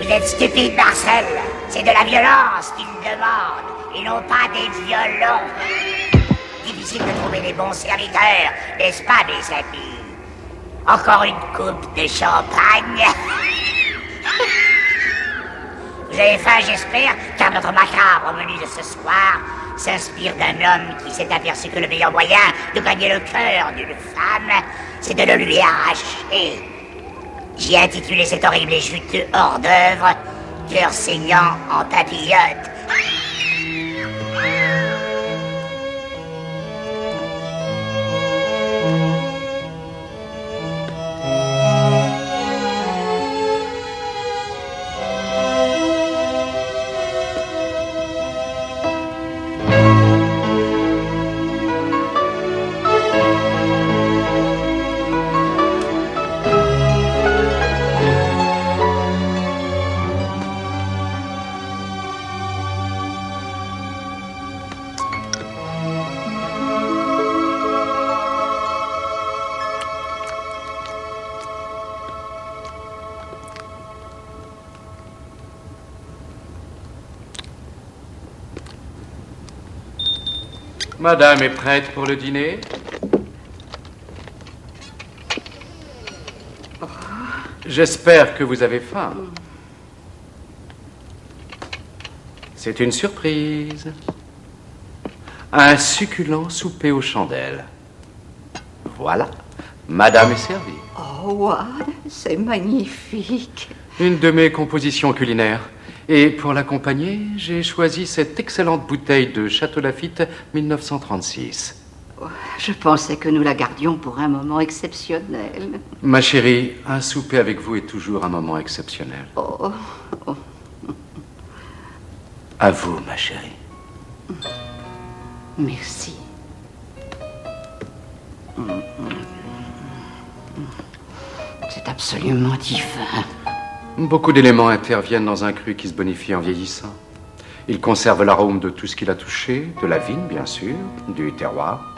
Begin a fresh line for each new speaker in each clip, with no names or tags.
Vous êtes stupide, Marcel. C'est de la violence qu'il demande, et non pas des violons. Difficile de trouver les bons serviteurs, n'est-ce pas, mes amis? Encore une coupe de champagne. Vous avez faim, j'espère, car notre macabre menu de ce soir s'inspire d'un homme qui s'est aperçu que le meilleur moyen de gagner le cœur d'une femme, c'est de le lui arracher. J'ai intitulé cet horrible et juteux hors-d'œuvre « Cœur saignant en papillote ».
Madame est prête pour le dîner? J'espère que vous avez faim. C'est une surprise. Un succulent souper aux chandelles. Voilà, madame est servie.
Oh, Ward, c'est magnifique.
Une de mes compositions culinaires. Et pour l'accompagner, j'ai choisi cette excellente bouteille de Château Lafite 1936.
Je pensais que nous la gardions pour un moment exceptionnel.
Ma chérie, un souper avec vous est toujours un moment exceptionnel.
Oh.
À vous, ma chérie.
Merci. C'est absolument divin.
Beaucoup d'éléments interviennent dans un cru qui se bonifie en vieillissant. Il conserve l'arôme de tout ce qu'il a touché, de la vigne, bien sûr, du terroir,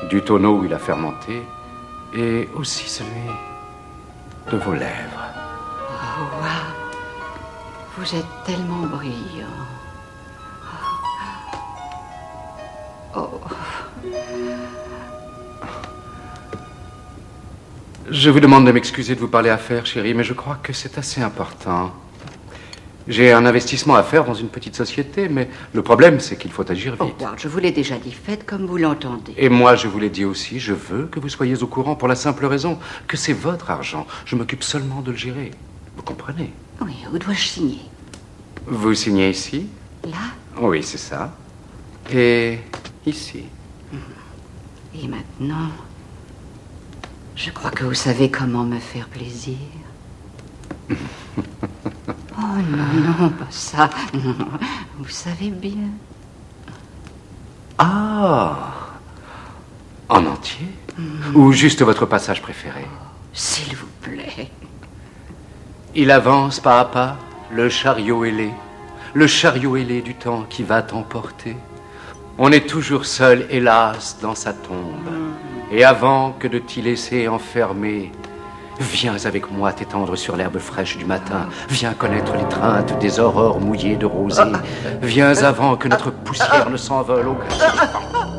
du tonneau où il a fermenté, et aussi celui de vos lèvres.
Oh, wow. Vous êtes tellement brillant. Oh.
Je vous demande de m'excuser de vous parler affaires, chérie, mais je crois que c'est assez important. J'ai un investissement à faire dans une petite société, mais le problème, c'est qu'il faut agir vite.
Oh, Ward, je vous l'ai déjà dit, faites comme vous l'entendez.
Et moi, je vous l'ai dit aussi, je veux que vous soyez au courant pour la simple raison que c'est votre argent. Je m'occupe seulement de le gérer. Vous comprenez?
Oui, où dois-je signer?
Vous signez ici?
Là?
Oui, c'est ça. Et ici.
Et maintenant, je crois que vous savez comment me faire plaisir. Oh non, pas ça. Non, vous savez bien.
Ah! En entier? Ou juste votre passage préféré?
S'il vous plaît.
Il avance pas à pas, le chariot ailé du temps qui va t'emporter. On est toujours seul, hélas, dans sa tombe. Et avant que de t'y laisser enfermer, viens avec moi t'étendre sur l'herbe fraîche du matin. Viens connaître l'étreinte des aurores mouillées de rosée. Viens avant que notre poussière ne s'envole au gré du vent.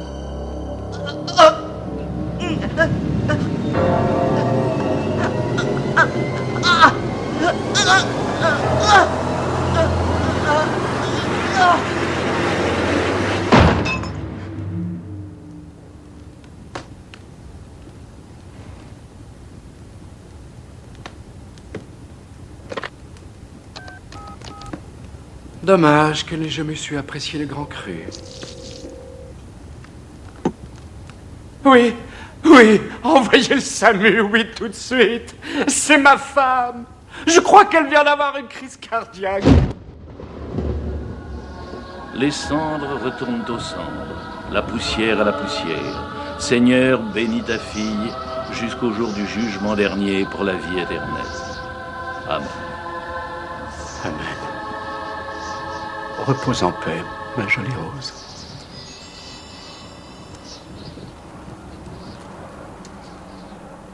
Dommage que n'ait jamais su apprécier le grand cru. Oui, envoyez le SAMU, oui, tout de suite. C'est ma femme. Je crois qu'elle vient d'avoir une crise cardiaque.
Les cendres retournent aux cendres, la poussière à la poussière. Seigneur, bénis ta fille jusqu'au jour du jugement dernier pour la vie éternelle. Amen.
Amen. Repose en paix, ma jolie Rose.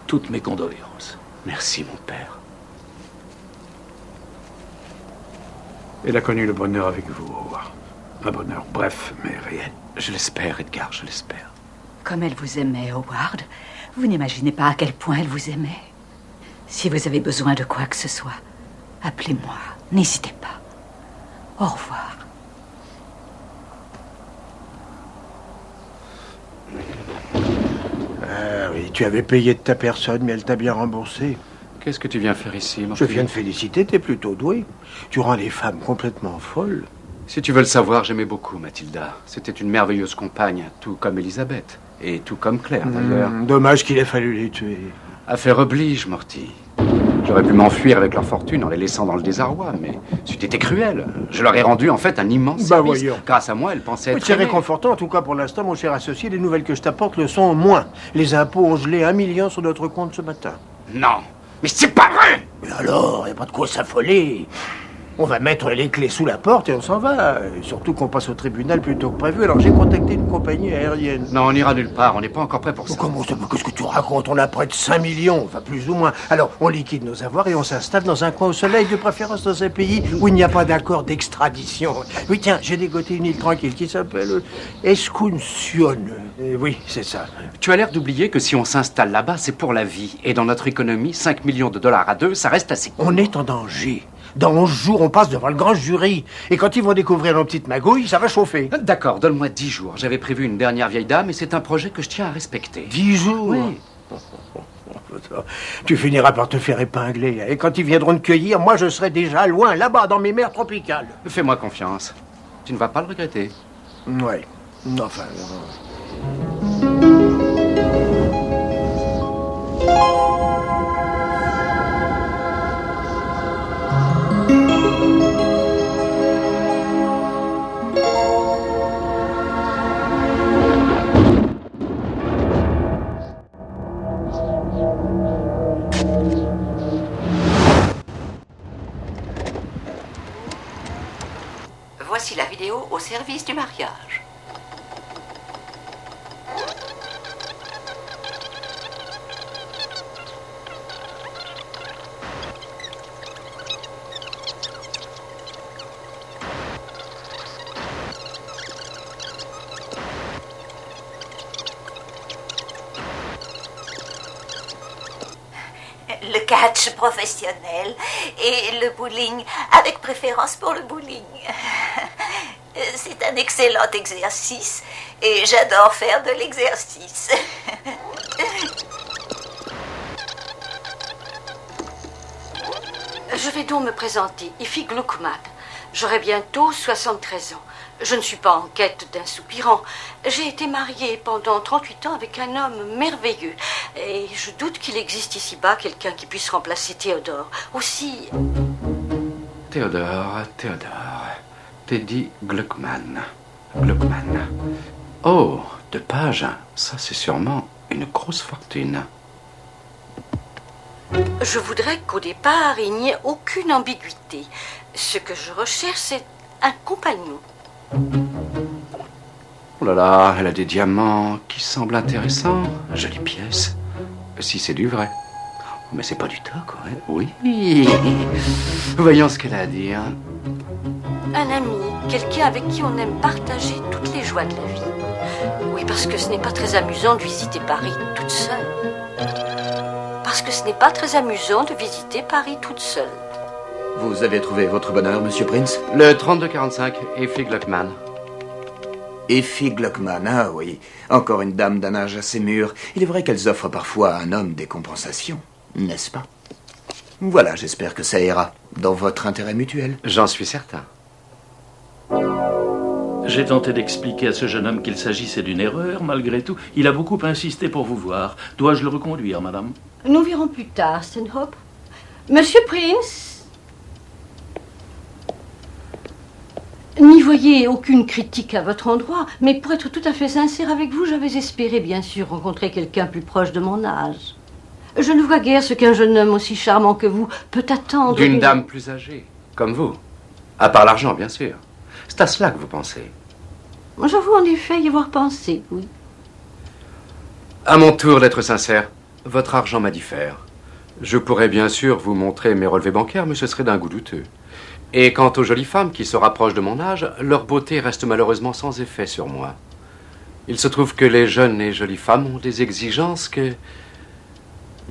Toutes mes condoléances.
Merci, mon père.
Elle a connu le bonheur avec vous, Howard. Un bonheur bref, mais réel.
Je l'espère, Edgar, je l'espère.
Comme elle vous aimait, Howard. Vous n'imaginez pas à quel point elle vous aimait. Si vous avez besoin de quoi que ce soit, appelez-moi. N'hésitez pas. Au revoir.
Ah oui, tu avais payé de ta personne, mais elle t'a bien remboursé.
Qu'est-ce que tu viens faire ici, mon
Je
fils?
viens de féliciter, t'es plutôt doué. Tu rends les femmes complètement folles.
Si tu veux le savoir, j'aimais beaucoup Mathilda. C'était une merveilleuse compagne, tout comme Elisabeth. Et tout comme Claire, d'ailleurs.
Dommage qu'il ait fallu les tuer.
Affaire oblige, Morty. J'aurais pu m'enfuir avec leur fortune en les laissant dans le désarroi, mais c'eût été cruel. Je leur ai rendu, en fait, un immense service.
Voyons.
Grâce à moi, elles pensaient être
C'est
aimées.
réconfortant, en tout cas pour l'instant, mon cher associé. Les nouvelles que je t'apporte le sont moins. Les impôts ont gelé 1 million sur notre compte ce matin.
Non, mais c'est pas vrai!
Mais alors, y a pas de quoi s'affoler. On va mettre les clés sous la porte et on s'en va. Et surtout qu'on passe au tribunal plus tôt que prévu. Alors j'ai contacté une compagnie aérienne.
Non, on n'ira nulle part, on n'est pas encore prêt pour ça.
Comment ça? Qu'est-ce que tu racontes? On a près de 5 millions, enfin plus ou moins. Alors, on liquide nos avoirs et on s'installe dans un coin au soleil, de préférence dans un pays où il n'y a pas d'accord d'extradition. Oui, tiens, j'ai dégoté une île tranquille qui s'appelle Escunción. Oui, c'est ça.
Tu as l'air d'oublier que si on s'installe là-bas, c'est pour la vie. Et dans notre économie, 5 millions de dollars à deux, ça reste assez.
On est en danger. Dans 11 jours, on passe devant le grand jury. Et quand ils vont découvrir nos petites magouilles, ça va chauffer.
D'accord, donne-moi 10 jours. J'avais prévu une dernière vieille dame et c'est un projet que je tiens à respecter.
10 jours?
Oui.
Tu finiras par te faire épingler. Et quand ils viendront te cueillir, moi je serai déjà loin, là-bas, dans mes mers tropicales.
Fais-moi confiance. Tu ne vas pas le regretter.
Ouais. Enfin...
Voici la vidéo au service du mariage.
Le catch professionnel et le bowling, avec préférence pour le bowling. C'est un excellent exercice et j'adore faire de l'exercice.
Je vais donc me présenter, Effie Gluckman. J'aurai bientôt 73 ans. Je ne suis pas en quête d'un soupirant. J'ai été mariée pendant 38 ans avec un homme merveilleux. Et je doute qu'il existe ici-bas quelqu'un qui puisse remplacer Théodore. Aussi...
Théodore. Teddy Gluckman. Gluckman. Oh, 2 pages. Ça, c'est sûrement une grosse fortune.
Je voudrais qu'au départ, il n'y ait aucune ambiguïté. Ce que je recherche, c'est un compagnon.
Oh là là, elle a des diamants qui semblent intéressants. Jolie pièce. Si c'est du vrai. Mais c'est pas du tout, quoi. Hein? Oui. Voyons ce qu'elle a à dire.
Un ami, quelqu'un avec qui on aime partager toutes les joies de la vie. Oui, parce que ce n'est pas très amusant de visiter Paris toute seule. Parce que ce n'est pas très amusant de visiter Paris toute seule.
Vous avez trouvé votre bonheur, Monsieur Prince?
Le 3245, Effie Gluckman.
Effie Gluckman, ah oui. Encore une dame d'un âge assez mûr. Il est vrai qu'elles offrent parfois à un homme des compensations, n'est-ce pas? Voilà, j'espère que ça ira dans votre intérêt mutuel.
J'en suis certain.
J'ai tenté d'expliquer à ce jeune homme qu'il s'agissait d'une erreur. Malgré tout, il a beaucoup insisté pour vous voir. Dois-je le reconduire, madame?
Nous verrons plus tard, Stanhope. Monsieur Prince? N'y voyez aucune critique à votre endroit, mais pour être tout à fait sincère avec vous, j'avais espéré bien sûr rencontrer quelqu'un plus proche de mon âge. Je ne vois guère ce qu'un jeune homme aussi charmant que vous peut attendre.
D'une dame plus âgée, comme vous. À part l'argent, bien sûr. C'est à cela que vous pensez.
J'avoue en effet y avoir pensé, oui.
À mon tour d'être sincère, votre argent m'a dit faire. Je pourrais bien sûr vous montrer mes relevés bancaires, mais ce serait d'un goût douteux. Et quant aux jolies femmes qui se rapprochent de mon âge, leur beauté reste malheureusement sans effet sur moi. Il se trouve que les jeunes et jolies femmes ont des exigences que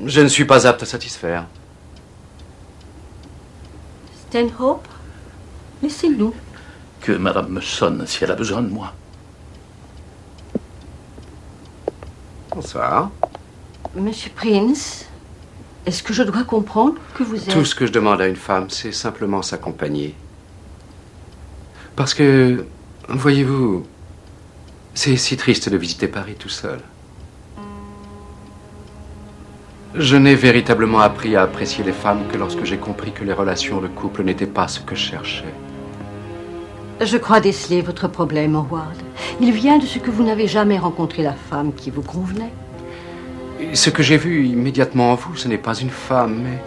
je ne suis pas apte à satisfaire.
Stanhope, laissez-nous.
Que madame me sonne si elle a besoin de moi.
Bonsoir.
Monsieur Prince, est-ce que je dois comprendre que vous êtes...
Tout ce que je demande à une femme, c'est simplement s'accompagner. Parce que, voyez-vous, c'est si triste de visiter Paris tout seul. Je n'ai véritablement appris à apprécier les femmes que lorsque j'ai compris que les relations de couple n'étaient pas ce que je cherchais.
Je crois déceler votre problème, Howard. Il vient de ce que vous n'avez jamais rencontré la femme qui vous convenait.
Et ce que j'ai vu immédiatement en vous, ce n'est pas une femme, mais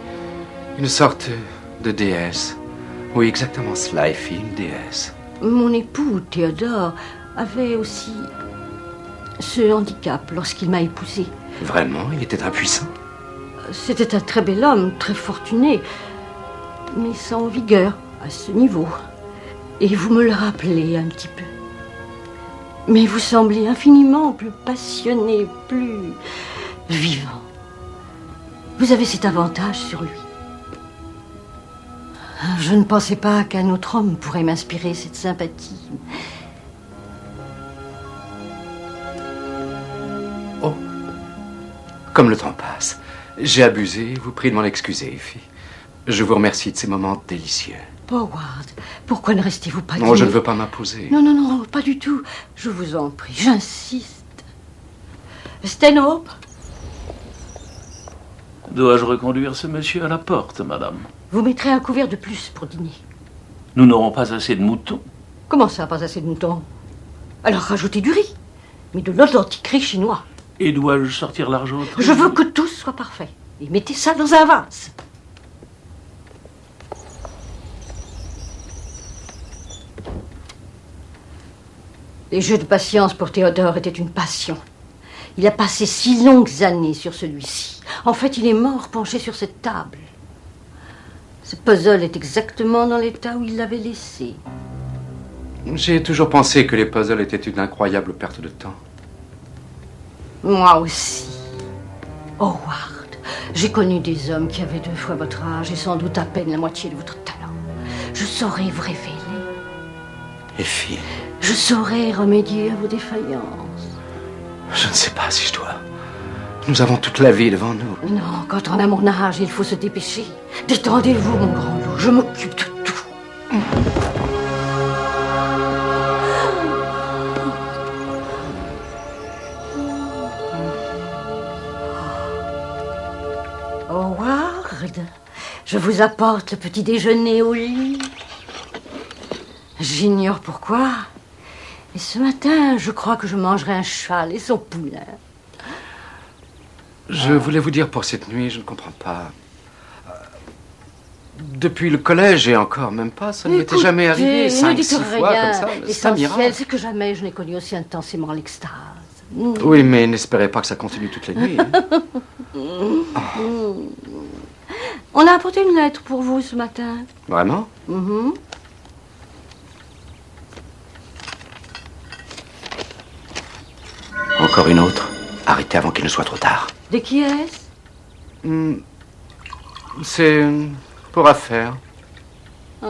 une sorte de déesse. Oui, exactement cela, Effie, une déesse.
Mon époux, Théodore, avait aussi ce handicap lorsqu'il m'a épousée.
Vraiment, il était impuissant.
C'était un très bel homme, très fortuné, mais sans vigueur à ce niveau. Et vous me le rappelez un petit peu. Mais vous semblez infiniment plus passionné, plus vivant. Vous avez cet avantage sur lui. Je ne pensais pas qu'un autre homme pourrait m'inspirer cette sympathie.
Oh, comme le temps passe. J'ai abusé, vous prie de m'en excuser, Effie. Je vous remercie de ces moments délicieux.
Howard, pourquoi ne restez-vous pas
Non, je ne veux pas m'imposer.
Non, non, non, pas du tout. Je vous en prie, j'insiste. Stanhope?
Dois-je reconduire ce monsieur à la porte, madame?
Vous mettrez un couvert de plus pour dîner.
Nous n'aurons pas assez de moutons.
Comment ça, pas assez de moutons? Alors rajoutez du riz, mais de l'authentique riz chinois.
Et dois-je sortir l'argent?
Je veux que tout soit parfait. Et mettez ça dans un vase. Les jeux de patience pour Théodore étaient une passion. Il a passé 6 longues années sur celui-ci. En fait, il est mort penché sur cette table. Ce puzzle est exactement dans l'état où il l'avait laissé.
J'ai toujours pensé que les puzzles étaient une incroyable perte de temps.
Moi aussi. Howard, j'ai connu des hommes qui avaient 2 fois votre âge et sans doute à peine la moitié de votre talent. Je saurais vous révéler.
Effie.
Je saurais remédier à vos défaillances.
Je ne sais pas si je dois. Nous avons toute la vie devant nous.
Non, quand on a mon âge, il faut se dépêcher. Détendez-vous, mon grand loup, je m'occupe de tout. Howard, je vous apporte le petit déjeuner au lit. J'ignore pourquoi. Et ce matin, je crois que je mangerai un cheval et son poulain.
Je voulais vous dire pour cette nuit, je ne comprends pas. Depuis le collège et encore même pas, ça ne m'était jamais arrivé 5-6 fois comme ça. C'est un miracle.
L'essentiel, c'est que jamais je n'ai connu aussi intensément l'extase.
Oui, mais n'espérez pas que ça continue toutes les nuits.
On a apporté une lettre pour vous ce matin.
Vraiment? Encore une autre. Arrêtez avant qu'il ne soit trop tard.
De qui est-ce?
C'est pour affaire.
Oh.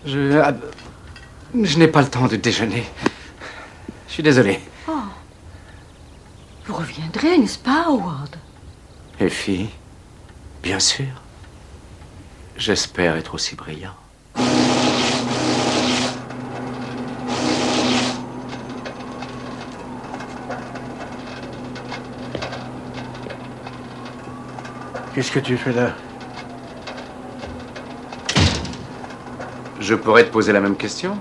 Je n'ai pas le temps de déjeuner. Je suis désolé.
Oh. Vous reviendrez, n'est-ce pas, Howard?
Effie, bien sûr. J'espère être aussi brillant.
Qu'est-ce que tu fais là?
Je pourrais te poser la même question.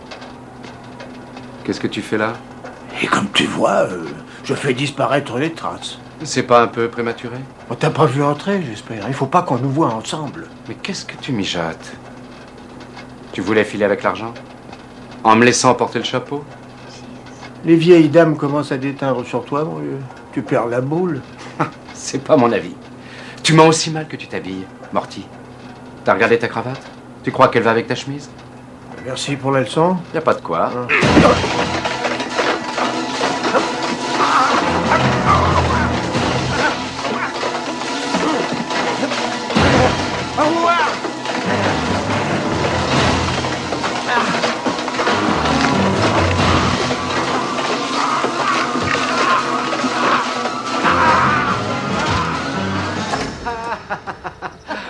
Qu'est-ce que tu fais là?
Et comme tu vois, je fais disparaître les traces.
C'est pas un peu prématuré?
On t'a pas vu entrer, j'espère. Il faut pas qu'on nous voit ensemble.
Mais qu'est-ce que tu mijotes? Tu voulais filer avec l'argent? En me laissant porter le chapeau?
Les vieilles dames commencent à déteindre sur toi, mon vieux. Tu perds la boule.
C'est pas mon avis. Tu mens aussi mal que tu t'habilles, Morty. T'as regardé ta cravate? Tu crois qu'elle va avec ta chemise?
Merci pour la leçon.
Y a pas de quoi.
Au revoir.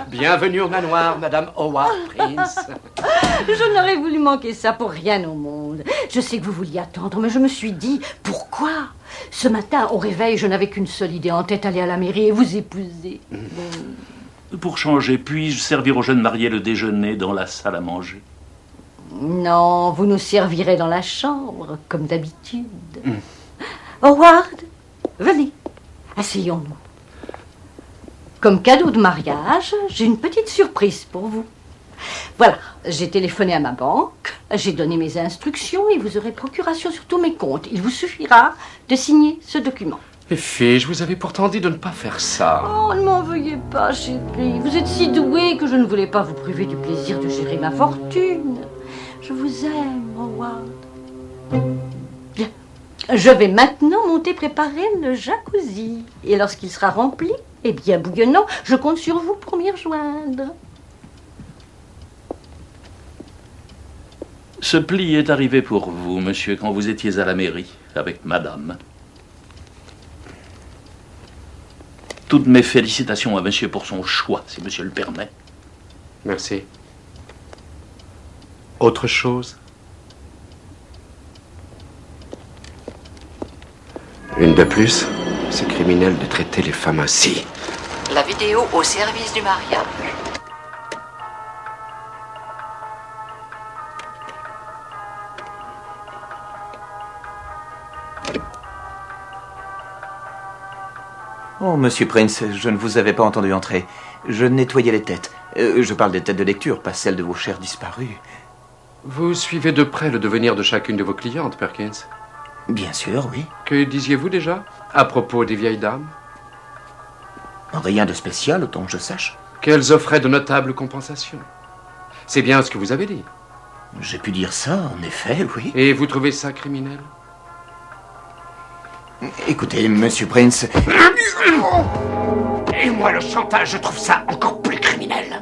Bienvenue au manoir, Madame Howard, Prince.
Je n'aurais voulu manquer ça pour rien au monde. Je sais que vous vouliez attendre, mais je me suis dit, pourquoi? Ce matin, au réveil, je n'avais qu'une seule idée en tête, aller à la mairie et vous épouser.
Pour changer, puis-je servir aux jeunes mariés le déjeuner dans la salle à manger?
Non, vous nous servirez dans la chambre, comme d'habitude. Howard, venez, asseyons-nous. Comme cadeau de mariage, j'ai une petite surprise pour vous. Voilà, j'ai téléphoné à ma banque, j'ai donné mes instructions et vous aurez procuration sur tous mes comptes. Il vous suffira de signer ce document.
Les filles, je vous avais pourtant dit de ne pas faire ça.
Oh, ne m'en veuillez pas, chérie. Vous êtes si douée que je ne voulais pas vous priver du plaisir de gérer ma fortune. Je vous aime, Howard. Bien, je vais maintenant monter préparer le jacuzzi. Et lorsqu'il sera rempli, et bien bouillonnant, je compte sur vous pour m'y rejoindre.
Ce pli est arrivé pour vous, monsieur, quand vous étiez à la mairie, avec madame. Toutes mes félicitations à monsieur pour son choix, si monsieur le permet.
Merci. Autre chose? Une de plus, c'est criminel de traiter les femmes ainsi.
La vidéo au service du mariage.
Oh, monsieur Prince, je ne vous avais pas entendu entrer. Je nettoyais les têtes. Je parle des têtes de lecture, pas celles de vos chers disparus.
Vous suivez de près le devenir de chacune de vos clientes, Perkins?
Bien sûr, oui.
Que disiez-vous déjà à propos des vieilles dames?
Rien de spécial, autant que je sache.
Qu'elles offraient de notables compensations. C'est bien ce que vous avez dit.
J'ai pu dire ça, en effet, oui.
Et vous trouvez ça criminel?
Écoutez, monsieur Prince...
Et moi, le chantage, je trouve ça encore plus criminel.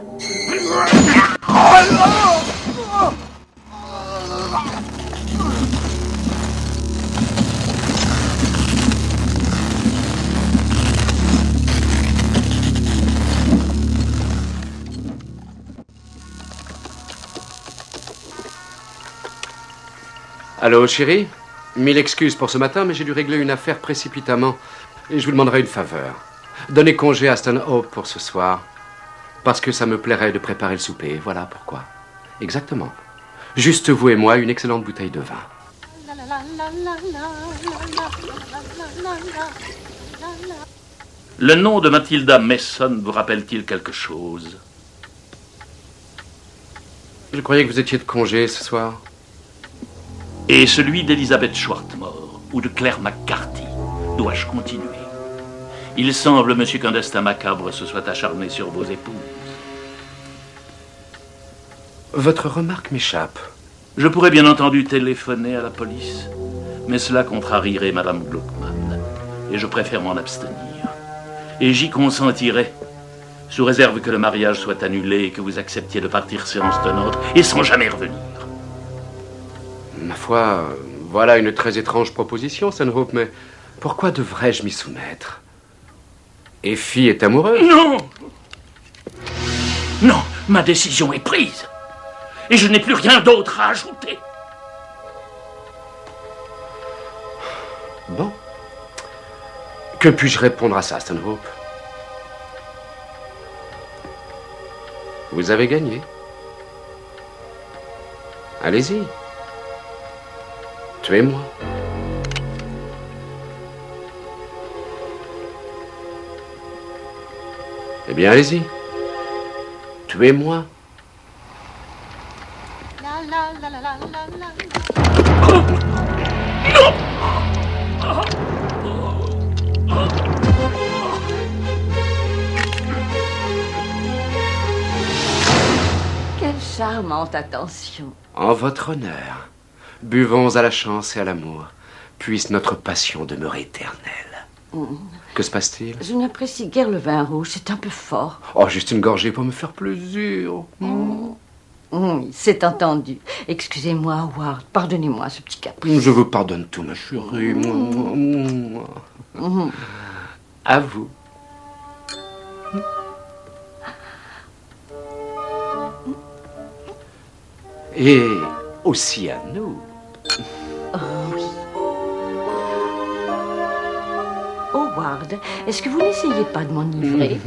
Allô, chérie? Mille excuses pour ce matin, mais j'ai dû régler une affaire précipitamment. Et je vous demanderai une faveur. Donnez congé à Stanhope pour ce soir. Parce que ça me plairait de préparer le souper. Voilà pourquoi. Exactement. Juste vous et moi, une excellente bouteille de vin.
Le nom de Mathilda Mason vous rappelle-t-il quelque chose?
Je croyais que vous étiez de congé ce soir.
Et celui d'Elizabeth Schwartmore ou de Claire McCarthy? Dois-je continuer? Il semble, monsieur, qu'un destin macabre se soit acharné sur vos épouses.
Votre remarque m'échappe.
Je pourrais bien entendu téléphoner à la police, mais cela contrarierait Madame Gluckman, et je préfère m'en abstenir. Et j'y consentirai, sous réserve que le mariage soit annulé et que vous acceptiez de partir séance tenante, et sans jamais revenir.
Ma foi, voilà une très étrange proposition, Stanhope, mais pourquoi devrais-je m'y soumettre? Effie est amoureuse?
Non! Non, ma décision est prise. Et je n'ai plus rien d'autre à ajouter.
Bon. Que puis-je répondre à ça, Stanhope? Vous avez gagné. Allez-y. Tuez-moi. Eh bien, allez-y. Tuez-moi.
Quelle charmante attention.
En votre honneur, buvons à la chance et à l'amour. Puisse notre passion demeurer éternelle. Que se passe-t-il?
Je n'apprécie guère le vin rouge, c'est un peu fort.
Oh, juste une gorgée pour me faire plaisir.
Oui, c'est entendu. Excusez-moi, Howard, pardonnez-moi ce petit caprice.
Je vous pardonne tout, ma chérie. À vous. Et aussi à nous.
Oh oui. Howard, est-ce que vous n'essayez pas de m'enivrer?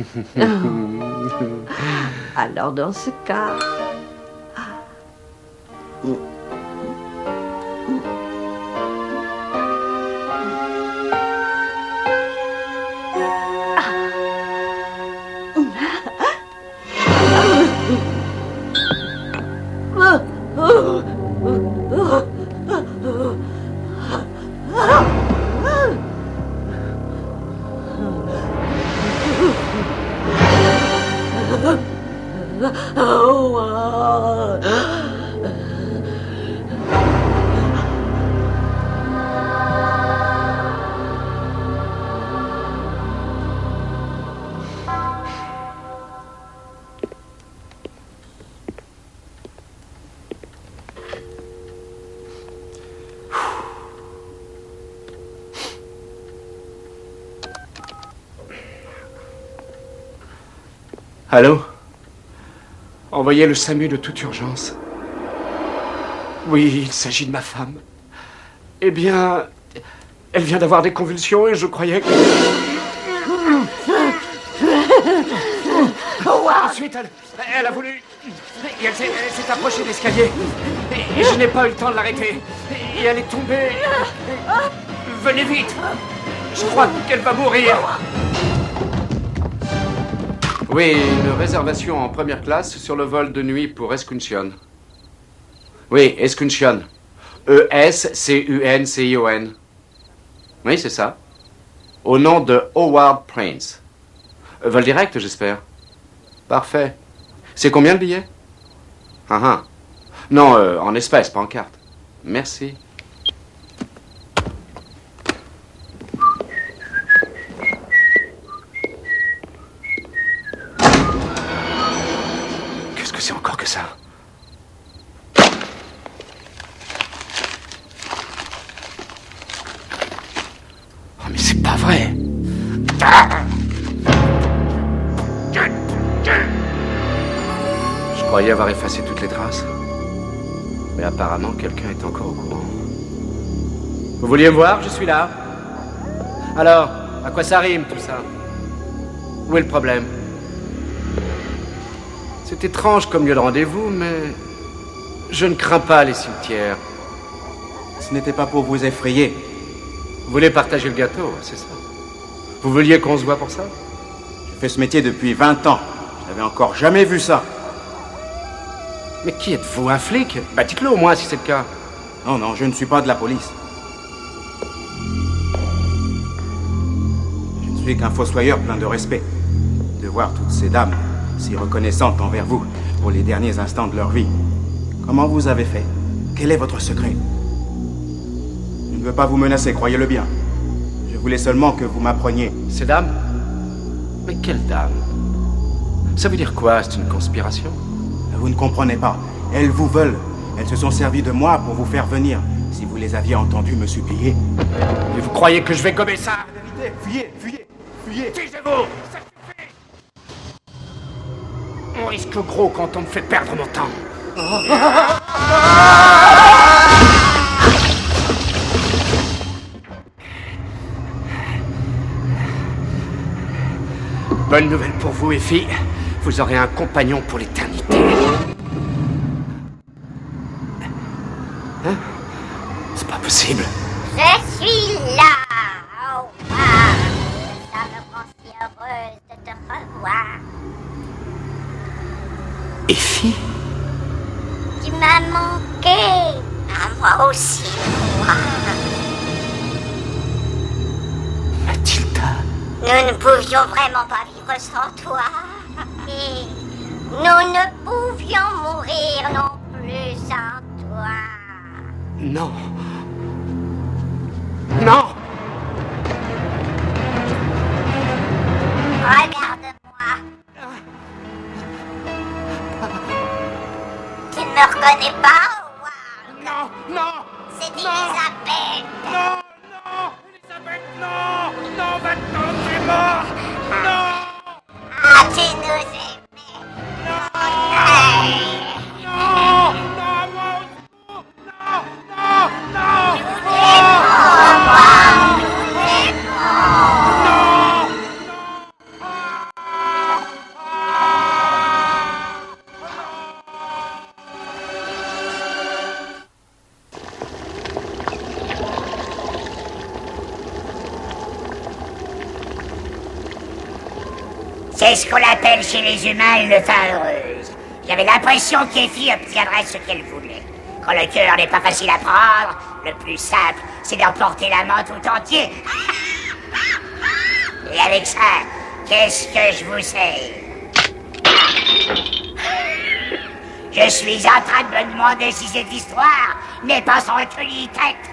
Alors dans ce cas...
Allô? Envoyez le SAMU de toute urgence. Oui, il s'agit de ma femme. Eh bien, elle vient d'avoir des convulsions et je croyais que... Ensuite, elle a voulu... Et elle s'est approchée de l'escalier. Et je n'ai pas eu le temps de l'arrêter. Et elle est tombée. Venez vite. Je crois qu'elle va mourir. Oui, une réservation en première classe sur le vol de nuit pour Escunción. Oui, Escunción. E-S-C-U-N-C-I-O-N. Oui, c'est ça. Au nom de Howard Prince. Vol direct, j'espère. Parfait. C'est combien le billet? Non, en espèces, pas en carte. Merci. Qu'est-ce que c'est encore que ça? Oh, mais c'est pas vrai. Je croyais avoir effacé toutes les traces. Mais apparemment, quelqu'un est encore au courant. Vous vouliez me voir? Je suis là. Alors, à quoi ça rime, tout ça? Où est le problème? C'est étrange comme lieu de rendez-vous, mais... je ne crains pas les cimetières.
Ce n'était pas pour vous effrayer.
Vous voulez partager le gâteau, c'est ça? Vous vouliez qu'on se voit pour ça?
Je fais ce métier depuis 20 ans. Je n'avais encore jamais vu ça.
Mais qui êtes-vous, un flic? Bah dites-le au moins si c'est le cas.
Non, non, je ne suis pas de la police. Je ne suis qu'un fossoyeur plein de respect. De voir toutes ces dames si reconnaissantes envers vous pour les derniers instants de leur vie. Comment vous avez fait? Quel est votre secret? Je ne veux pas vous menacer, croyez-le bien. Je voulais seulement que vous m'appreniez.
Ces dames? Mais quelles dames? Ça veut dire quoi? C'est une conspiration?
Vous ne comprenez pas. Elles vous veulent. Elles se sont servies de moi pour vous faire venir. Si vous les aviez entendues me supplier.
Et vous croyez que je vais gommer ça?
Fuyez, fuyez, fuyez.
Taisez-vous! Ça suffit! On risque gros quand on me fait perdre mon temps. Bonne nouvelle pour vous, Effie. Vous aurez un compagnon pour l'éternité. Hein? C'est pas possible.
Je suis là, Howard. Ça me rend si heureuse de te revoir.
Effie?
Tu m'as manqué. À moi aussi, Howard.
Mathilda.
Nous ne pouvions vraiment pas vivre sans toi. Et
Nous ne pouvions mourir non plus sans toi.
Non. Non.
Regarde-moi. Tu ne me reconnais pas, Howard?
Non, non.
C'est Elisabeth.
Non, non, Elisabeth, non. Non, maintenant tu es mort. Non.
Ah, tu nous aimais.
Non, non, moi aussi. Non, non, non.
Nous l'aimons, nous l'aimons.
Non.
C'est ce qu'on appelle chez les humains une fin heureuse. J'avais l'impression qu'Effie obtiendrait ce qu'elle voulait. Quand le cœur n'est pas facile à prendre, le plus simple, c'est d'emporter la main tout entier. Et avec ça, qu'est-ce que je vous sais? Je suis en train de me demander si cette histoire n'est pas sans tenue tête